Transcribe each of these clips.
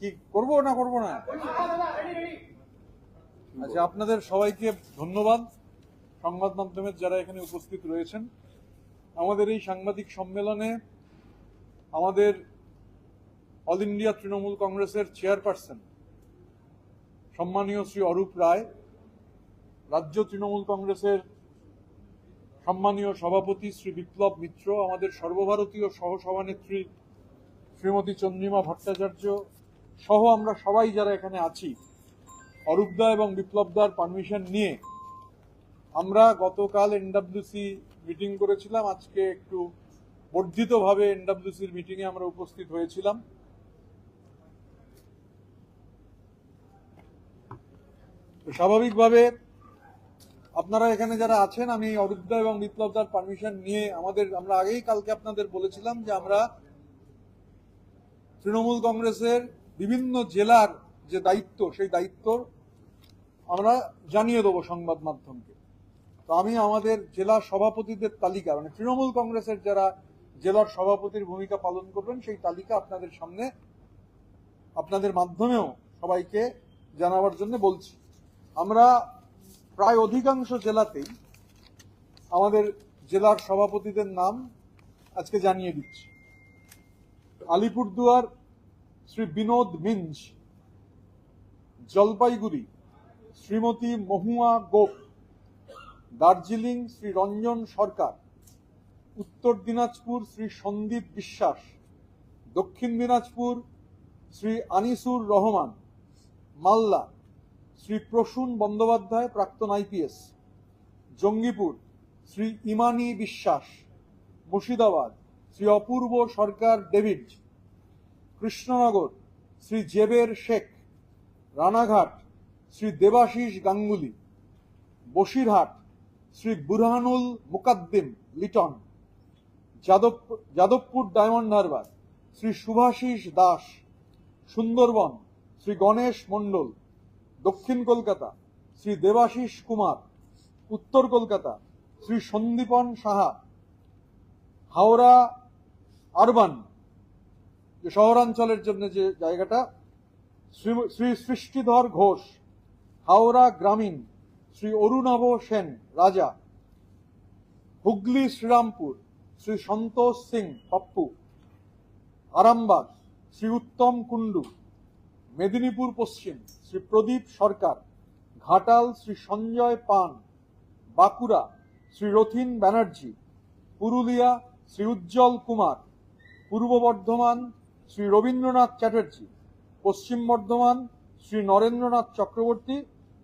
কি করবো না করবো না? আচ্ছা, আপনাদের সবাইকে ধন্যবাদ। সংবাদ মাধ্যমের যারা এখানে উপস্থিত রয়েছেন, আমাদের এই সাংবাদিক সম্মেলনে আমাদের অল ইন্ডিয়া তৃণমূল কংগ্রেসের চেয়ারপারসন সম্মানীয় শ্রী অরূপ রায়, রাজ্য তৃণমূল কংগ্রেসের সম্মানীয় সভাপতি শ্রী বিপ্লব মিত্র, আমাদের সর্বভারতীয় সহসভানেত্রী শ্রীমতী চন্দ্রিমা ভট্টাচার্য সহ আমরা সবাই যারা এখানে আছি, অরূপদা এবং বিপ্লবদার পারমিশন নিয়ে আমরা গতকাল এনডব্লিউসি মিটিং করেছিলাম। আজকে একটু বর্ধিতভাবে এনডব্লিউসির মিটিংয়ে আমরা উপস্থিত হয়েছিলাম। স্বাভাবিকভাবে আপনারা এখানে যারা আছেন, আমি অরূপদা এবং বিপ্লবদার পারমিশন নিয়ে আমরা আগেই কালকে আপনাদের বলেছিলাম যে আমরা তৃণমূল কংগ্রেসের বিভিন্ন জেলার যে দায়িত্ব, সেই দায়িত্ব আমরা জানিয়ে দেবো সংবাদ মাধ্যমকে। তো আমি আমাদের জেলা সভাপতিদের তালিকা, মানে তৃণমূল কংগ্রেসের যারা জেলার সভাপতির ভূমিকা পালন করবেন, সেই তালিকা আপনাদের সামনে আপনাদের মাধ্যমেও সবাইকে জানাবার জন্য বলছি। আমরা প্রায় অধিকাংশ জেলাতেই আমাদের জেলার সভাপতিদের নাম আজকে জানিয়ে দিচ্ছি। আলিপুরদুয়ার শ্রী বিনোদ মিঞ্জ, জলপাইগুড়ি শ্রীমতী মহুয়া গোপ, দার্জিলিং শ্রী রঞ্জন সরকার, উত্তর দিনাজপুর শ্রী সন্দীপ বিশ্বাস, দক্ষিণ দিনাজপুর শ্রী আনিসুর রহমান, মালদা শ্রী প্রসূন বন্দ্যোপাধ্যায়, প্রাক্তন আইপিএস, জঙ্গিপুর শ্রী ইমানি বিশ্বাস, মুর্শিদাবাদ শ্রী অপূর্ব সরকার ডেভিড, কৃষ্ণনগর শ্রী জেবের শেখ, রানাঘাট শ্রী দেবাশিস গাঙ্গুলি, বসিরহাট শ্রী বুরহানুল মুকাদ্দিম লিটন, যাদবপুর ডায়মন্ড হারবার শ্রী শুভাশিস দাস, সুন্দরবন শ্রী গণেশ মণ্ডল, দক্ষিণ কলকাতা শ্রী দেবাশিস কুমার, উত্তর কলকাতা শ্রী সন্দীপন সাহা, হাওড়া আরবান যে শহরাঞ্চলের জন্য যে জায়গাটা শ্রী সৃষ্টিধর ঘোষ, হাওড়া গ্রামীণ শ্রী অরুণাভ সেন রাজা, হুগলি শ্রীরামপুর শ্রী সন্তোষ সিং পাপ্পু, আরামবাগ শ্রী উত্তম কুন্ডু, মেদিনীপুর পশ্চিম শ্রী প্রদীপ সরকার, ঘাটাল শ্রী সঞ্জয় পান, বাঁকুড়া শ্রী রথিন ব্যানার্জি, পুরুলিয়া শ্রী উজ্জ্বল কুমার, পূর্ব বর্ধমান শ্রী রবীন্দ্রনাথ চ্যাটার্জি, পশ্চিম বর্ধমান শ্রী নরেন্দ্রনাথ চক্রবর্তী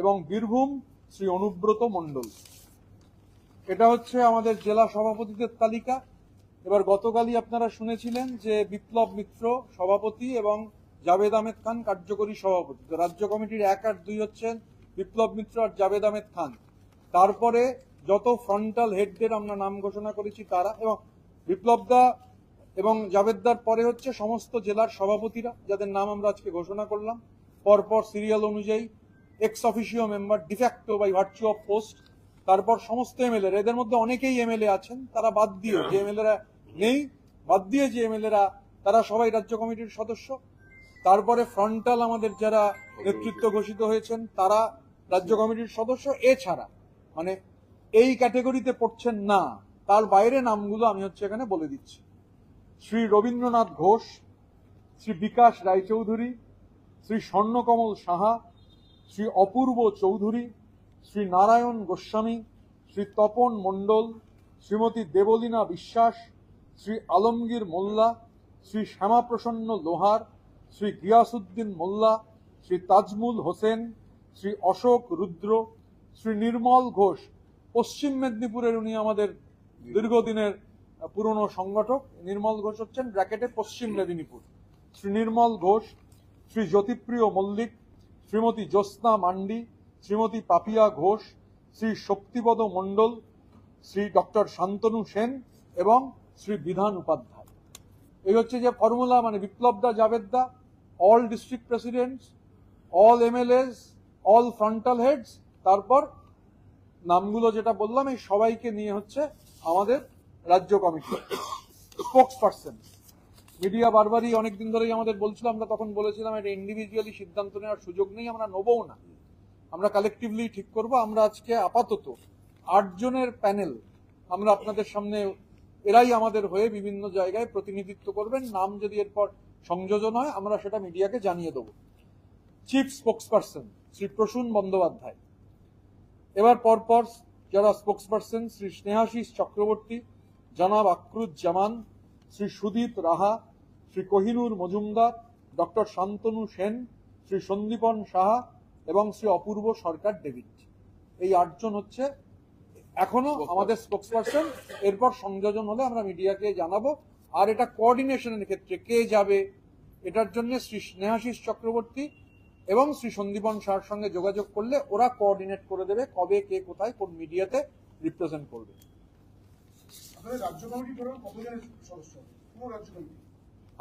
এবং বীরভূম শ্রী অনুব্রত মণ্ডল। এটা হচ্ছে আমাদের জেলা সভাপতিদের তালিকা। এবার গতকালই আপনারা শুনেছিলেন যে বিপ্লব মিত্র সভাপতি এবং জাভেদ আহমেদ খান কার্যকরী সভাপতি। তো রাজ্য কমিটির 1 আর 2 হচ্ছেন বিপ্লব মিত্র আর জাভেদ আহমেদ খান। তারপরে যত ফ্রন্টাল হেডদের আমরা নাম ঘোষণা করেছি তারা, এবং বিপ্লবদা এবং জাভেদদার পরে হচ্ছে সমস্ত জেলার সভাপতিরা, যাদের নাম আমরা আজকে ঘোষণা করলাম পরপর সিরিয়াল অনুযায়ী, ex officio member, de facto by virtue of post, তারপর সমস্ত এমএলএ, এদের মধ্যে অনেকেই এমএলএ আছেন, তারা বাদ দিয়ে যে এমএলএরা নেই, বাদ দিয়ে যে এমএলএরা, তারা সবাই রাজ্য কমিটির সদস্য। তারপরে ফ্রন্টাল আমাদের যারা নেতৃত্ব ঘোষিত হয়েছেন তারা রাজ্য কমিটির সদস্য। এছাড়া মানে এই ক্যাটেগরিতে পড়ছেন না, তার বাইরে নামগুলো আমি এখানে বলে দিচ্ছি। শ্রী রবীন্দ্রনাথ ঘোষ, শ্রী বিকাশ রায়চৌধুরী, শ্রী স্বর্ণকমল সাহা, শ্রী অপূর্ব চৌধুরী, শ্রী নারায়ণ গোস্বামী, শ্রী তপন মণ্ডল, শ্রীমতী দেবলীনা বিশ্বাস, শ্রী আলমগীর মোল্লা, শ্রী শ্যামাপ্রসন্ন লোহার, শ্রী গিয়াসউদ্দিন মোল্লা, শ্রী তাজমুল হোসেন, শ্রী অশোক রুদ্র, শ্রী নির্মল ঘোষ। পশ্চিম মেদিনীপুরের উনি আমাদের দীর্ঘদিনের পুরনো সংগঠক। নির্মল ঘোষ হচ্ছেন ব্র্যাকেটে পশ্চিম মেদিনীপুর। শ্রী নির্মল ঘোষ, শ্রী জ্যোতিপ্রিয় মল্লিক, শ্রীমতী জ্যোৎস্না মান্ডি, শ্রীমতী পাপিয়া ঘোষ, শ্রী শক্তিপদ মণ্ডল, শ্রী ডক্টর শান্তনু সেন এবং শ্রী বিধান উপাধ্যায়। এই হচ্ছে যে ফর্মুলা, মানে বিপ্লবদা, জাভেদদা, all district presidents, all MLAs, all frontal heads, তারপর নামগুলো যেটা বললাম এই সবাইকে নিয়ে হচ্ছে আমাদের রাজ্য কমিটি স্পোক্স পার্সন। মিডিয়া বারবারই অনেকদিন ধরেই আমাদের বলছিল, আমরা তখন বলেছিলাম এটা ইন্ডিভিজুয়ালি সিদ্ধান্ত নেওয়ার সুযোগ নেই, আমরা নেবও না, আমরা কালেকটিভলি ঠিক করব। আমরা আজকে আপাতত 8 জনের প্যানেল আমরা আপনাদের সামনে, এরাই আমাদের হয়ে বিভিন্ন জায়গায় প্রতিনিধিত্ব করবেন। নাম যদি এরপর সংযোজন হয় আমরা সেটা মিডিয়াকে জানিয়ে দেব। চিফ স্পোক্সপারসন শ্রী প্রসূন বন্দ্যোপাধ্যায়, এবার পরপর যারা স্পোক্সপারসন শ্রী স্নেহাশিস চক্রবর্তী, জনাব আক্রুজ্জামান, শ্রী সুদীপ রাহা, শ্রী কোহিনুর মজুমদার, ডক্টর শান্তনু সেন, শ্রী সন্দীপন সাহা এবং শ্রী অপূর্ব সরকার ডেভিড। এই 8 জন হচ্ছে এখনো আমাদের স্পোক্সপারসন। এরপর সংযোজন হলে আমরা মিডিয়াকে জানাবো। আর এটা কোঅর্ডিনেশনের ক্ষেত্রে কে যাবে, এটার জন্য শ্রী স্নেহাশিস চক্রবর্তী এবং শ্রী সন্দীপন সাহার সঙ্গে যোগাযোগ করলে ওরা কোঅর্ডিনেট করে দেবে কবে কে কোথায় কোন মিডিয়াতে রিপ্রেজেন্ট করবে।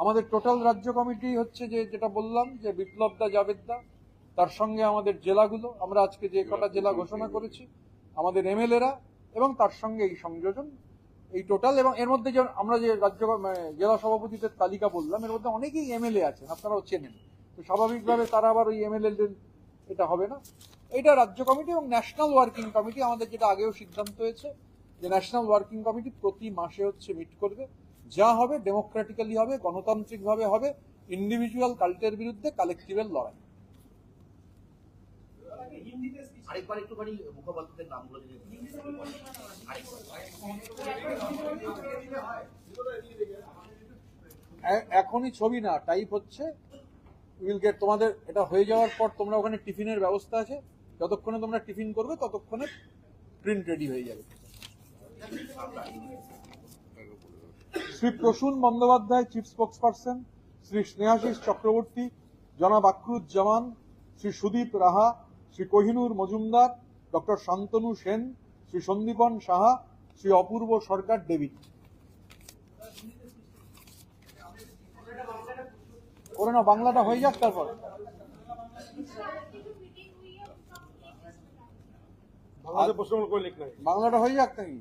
আমাদের টোটাল রাজ্য কমিটি হচ্ছে যেটা বললাম, যে বিপ্লব দা, জাভেদ দা, তার সঙ্গে আমাদের জেলাগুলো, আমরা আজকে যে কটা জেলা ঘোষণা করেছি, আমাদের এমএলএরা এবং তার সঙ্গে এই সংযোজন, এই টোটাল। এবং এর মধ্যে যে আমরা যে রাজ্য জেলা সভাপতিদের তালিকা বললাম, এর মধ্যে অনেকেই এমএলএ আছেন, আপনারাও চেনেন, তো স্বাভাবিকভাবে তারা আবার ওই এমএলএ এটা হবে না। এটা রাজ্য কমিটি এবং ন্যাশনাল ওয়ার্কিং কমিটি, আমাদের যেটা আগেও সিদ্ধান্ত হয়েছে যে ন্যাশনাল ওয়ার্কিং কমিটি প্রতি মাসে হচ্ছে মিট করবে। যা হবে ডেমোক্রেটিক্যালি হবে, গণতান্ত্রিকভাবে হবে, ইন্ডিভিজুয়াল কাল্টের বিরুদ্ধে কালেকটিভের লড়াই। আরেকবার একটুখানি মুখপাত্রদের নামগুলো যদি এখনই ছবি না, টাইপ হচ্ছে, উইল গেট। তোমাদের এটা হয়ে যাওয়ার পর তোমরা ওখানে টিফিনের ব্যবস্থা আছে, যতক্ষণে তোমরা টিফিন করবে ততক্ষণে প্রিন্ট রেডি হয়ে যাবে। শ্রী প্রসূন বন্দ্যোপাধ্যায় চিফ স্পোক্সপারসন, শ্রী স্নেহাশিস চক্রবর্তী, জনাব আক্রুজ্জামান, শ্রী সুদীপ রাহা, শ্রী কোহিনুর মজুমদার, ডক্টর শান্তনু সেন, শ্রী সন্দীপন সাহা, শ্রী অপূর্ব সরকার ডেভিড। ওরা না বাংলাটা হয়ে যাক, তারপর বাংলাটা হয়ে যাক নাকি?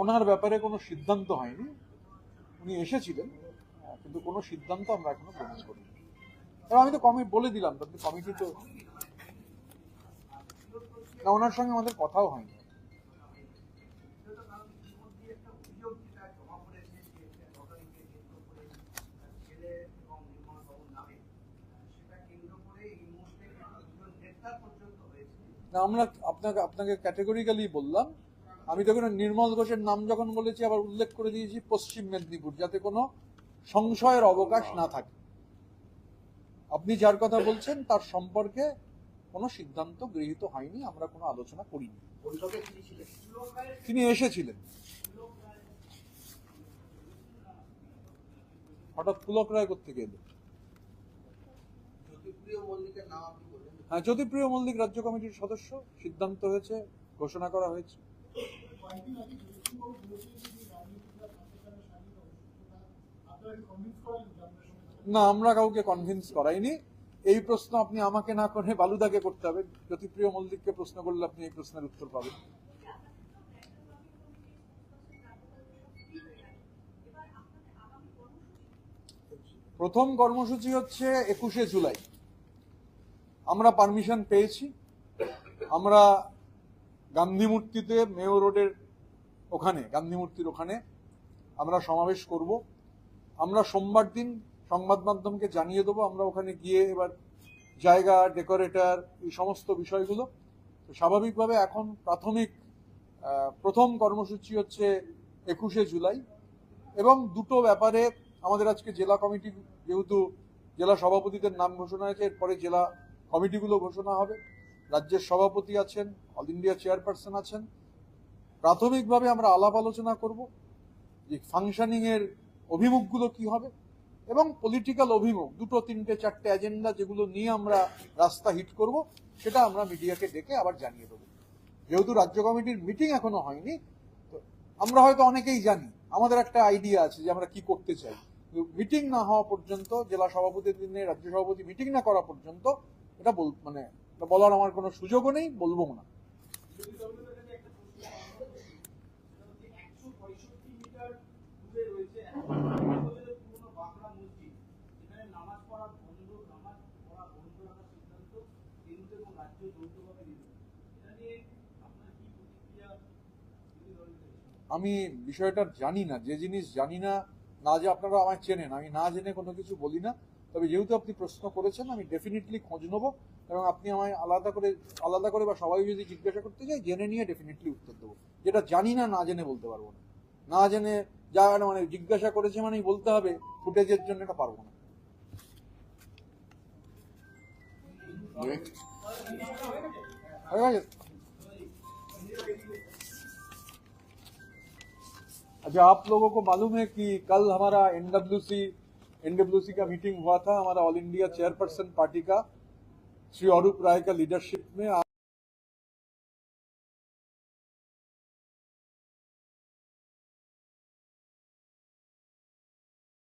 ওনার ব্যাপারে কোনো সিদ্ধান্ত হয়নি, উনি এসেছিলেন, কিন্তু কোনো সিদ্ধান্ত আমরা এখনো গ্রহণ করিনি। এবং আমি তো বলে দিলাম, কমিটি তো না, ওনার সঙ্গে আমাদের কথাও হয়নি। আমরা আপনাকে ক্যাটেগরিক্যালি বললাম, আমি তখন নির্মল ঘোষের নাম যখন বলেছি আবার উল্লেখ করে দিয়েছি পশ্চিম মেদিনীপুর, যাতে কোনো সংশয়ের অবকাশ না থাকে। আপনি যার কথা বলছেন তার সম্পর্কে কোনো সিদ্ধান্ত গৃহীত হয়নি, আমরা কোনো আলোচনা করিনি। তিনি এসেছিলেন, হঠাৎ পুলক রায় কোত্থেকে এলো? হ্যাঁ, জ্যোতিপ্রিয় মল্লিক রাজ্য কমিটির সদস্য, সিদ্ধান্ত হয়েছে, ঘোষণা করা হয়েছে। না, আমরা কাউকে কনভিন্স করাইনি। এই প্রশ্ন আপনি আমাকে না করে বালুদাকে করতে হবে। জ্যোতিপ্রিয় মল্লিককে প্রশ্ন করলে আপনি এই প্রশ্নের উত্তর পাবেন। প্রথম কর্মসূচি হচ্ছে 21শে জুলাই। আমরা পারমিশন পেয়েছি, আমরা গান্ধী মূর্তিতে, মেয়র রোডের ওখানে, গান্ধী মূর্তির ওখানে আমরা সমাবেশ করব। আমরা সোমবার দিন সংবাদ মাধ্যমকে জানিয়ে দেবো আমরা ওখানে গিয়ে এবার জায়গা, ডেকোরেটর, এই সমস্ত বিষয়গুলো। তো স্বাভাবিকভাবে এখন প্রথম কর্মসূচি হচ্ছে 21শে জুলাই। এবং দুটো ব্যাপারে আমাদের আজকে জেলা কমিটি, যেহেতু জেলা সভাপতিদের নাম ঘোষণা হয়েছে, এরপরে জেলা কমিটিগুলো ঘোষণা হবে। রাজ্যের সভাপতি আছেন, অল ইন্ডিয়া চেয়ারপারসন আছেন। প্রাথমিকভাবে আমরা আলাপ আলোচনা করব যে ফাংশনিং এর অভিমুখগুলো কি হবে, এবং পলিটিক্যাল অভিমুখ, 2, 3, 4টে এজেন্ডা যেগুলো নিয়ে আমরা রাস্তা হিট করব, সেটা আমরা মিডিয়াকে ডেকে আবার জানিয়ে দেবো। যেহেতু রাজ্য কমিটির মিটিং এখনো হয়নি, তো আমরা হয়তো অনেকেই জানি, আমাদের একটা আইডিয়া আছে যে আমরা কি করতে চাই, মিটিং না হওয়া পর্যন্ত, জেলা সভাপতির দিনে রাজ্য সভাপতি মিটিং না করা পর্যন্ত এটা মানে এটা বলার আমার কোনো সুযোগও নেই, বলবো না। বিরোধী দলগুলোর কাছে একটা প্রশ্ন সেটা হচ্ছে 165 মিটার দূরে রয়েছে আমাদের পুরনো বাঁকড়া মসজিদ, যেখানে নামাজ পড়া বন্ধ রাখার সিদ্ধান্ত কেন্দ্র এবং রাজ্য যৌথভাবে নিল। এটা নিয়ে আপনার কি প্রতিক্রিয়া বিরোধী দলের কাছে? আমি বিষয়টা জানি না, যে জিনিস জানি না, না যে আপনারা আমায় চেনেন, আমি না জেনে কোনো কিছু বলি না। তবে যেহেতু আপনি প্রশ্ন করেছেন, আমি ডেফিনেটলি খোঁজ নেবো, এবং আপনি আমায় আলাদা করে বা সবাই যদি জিজ্ঞাসা করতে চাই, জেনে নিয়ে ডেফিনেটলি উত্তর দেবো। যেটা জানি না, না জেনে বলতে পারবো না। না জেনে যা মানে জিজ্ঞাসা করেছে মানেই বলতে হবে, ফুটেজের জন্য এটা পারবো না। হয়ে গেছে? अच्छा, आप लोगों को मालूम है कि कल हमारा एनडब्ल्यूसी का मीटिंग हुआ था, हमारा ऑल इंडिया चेयरपर्सन पार्टी का श्री अरूप राय का लीडरशिप में।